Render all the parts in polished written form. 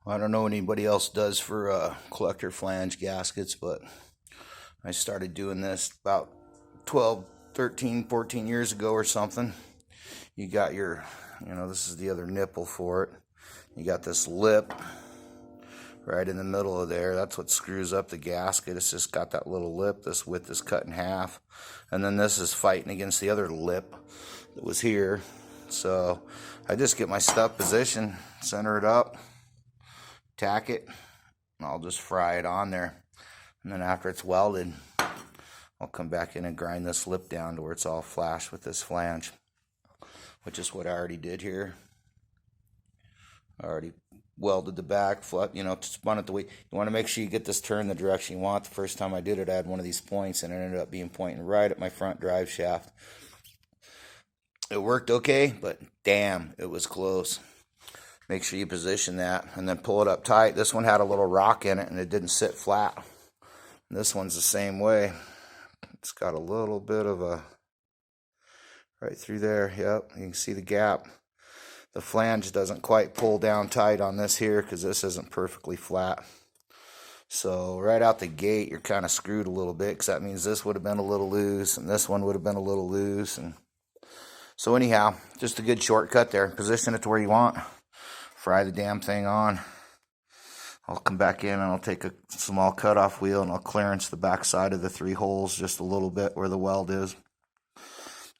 I don't know what anybody else does for collector flange gaskets, but I started doing this about 12, 13, 14 years ago or something. You got your, this is the other nipple for it. You got this lip right in the middle of there. That's what screws up the gasket. It's just got that little lip. This width is cut in half. And then this is fighting against the other lip that was here. So I just get my stuff positioned, center it up, tack it, and I'll just fry it on there. And then after it's welded, I'll come back in and grind this lip down to where it's all flash with this flange, which is what I already did here. I already welded the back, spun it the way you want to. Make sure you get this turned the direction you want. The first time I did it, I had one of these points, and it ended up being pointing right at my front drive shaft. It worked okay, but damn, it was close. Make sure you position that, and then pull it up tight. This one had a little rock in it, and it didn't sit flat. And this one's the same way. It's got a little bit of a, right through there, yep, you can see the gap. The flange doesn't quite pull down tight on this here because this isn't perfectly flat. So right out the gate, you're kind of screwed a little bit, because that means this would have been a little loose, and this one would have been a little loose. And so anyhow, just a good shortcut there. Position it to where you want. Fry the damn thing on. I'll come back in and I'll take a small cutoff wheel and I'll clearance the back side of the 3 holes just a little bit where the weld is.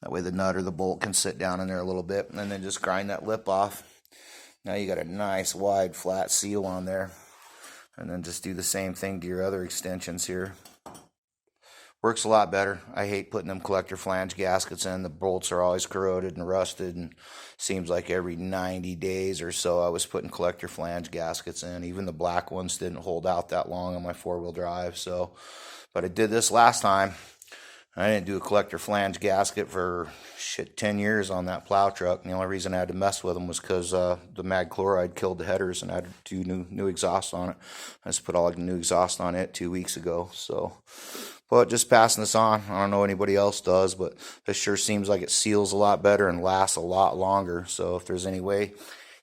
That way the nut or the bolt can sit down in there a little bit, and then just grind that lip off. Now you got a nice wide flat seal on there. And then just do the same thing to your other extensions here. Works a lot better. I hate putting them collector flange gaskets in. The bolts are always corroded and rusted, and seems like every 90 days or so I was putting collector flange gaskets in. Even the black ones didn't hold out that long on my 4-wheel drive. So, but I did this last time. I didn't do a collector flange gasket for 10 years on that plow truck. And the only reason I had to mess with them was because the mag chloride killed the headers, and I had to do new exhaust on it. I just put all the new exhaust on it 2 weeks ago. So, but just passing this on. I don't know anybody else does, but this sure seems like it seals a lot better and lasts a lot longer. So if there's any way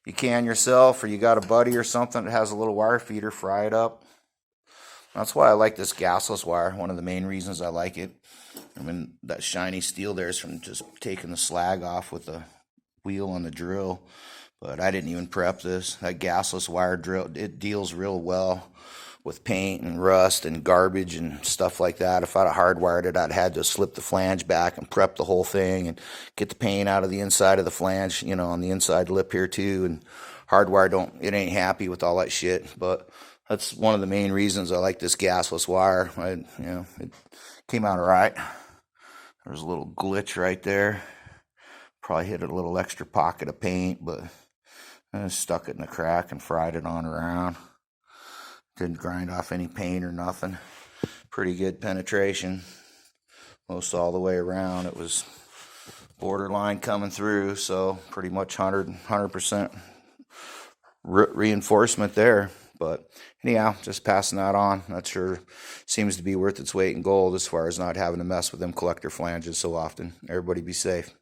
you can yourself, or you got a buddy or something that has a little wire feeder, fry it up. That's why I like this gasless wire. One of the main reasons I like it. I mean, that shiny steel there is from just taking the slag off with the wheel on the drill. But I didn't even prep this. That gasless wire drill, it deals real well with paint and rust and garbage and stuff like that. If I'd have hardwired it, I'd had to slip the flange back and prep the whole thing and get the paint out of the inside of the flange, on the inside lip here too. And hardwire it ain't happy with all that shit. But that's one of the main reasons I like this gasless wire. It came out all right. There's a little glitch right there. Probably hit a little extra pocket of paint, but I just stuck it in the crack and fried it on around. Didn't grind off any paint or nothing. Pretty good penetration. Most all the way around. It was borderline coming through, so pretty much 100% reinforcement there. But anyhow, just passing that on. That sure seems to be worth its weight in gold as far as not having to mess with them collector flanges so often. Everybody be safe.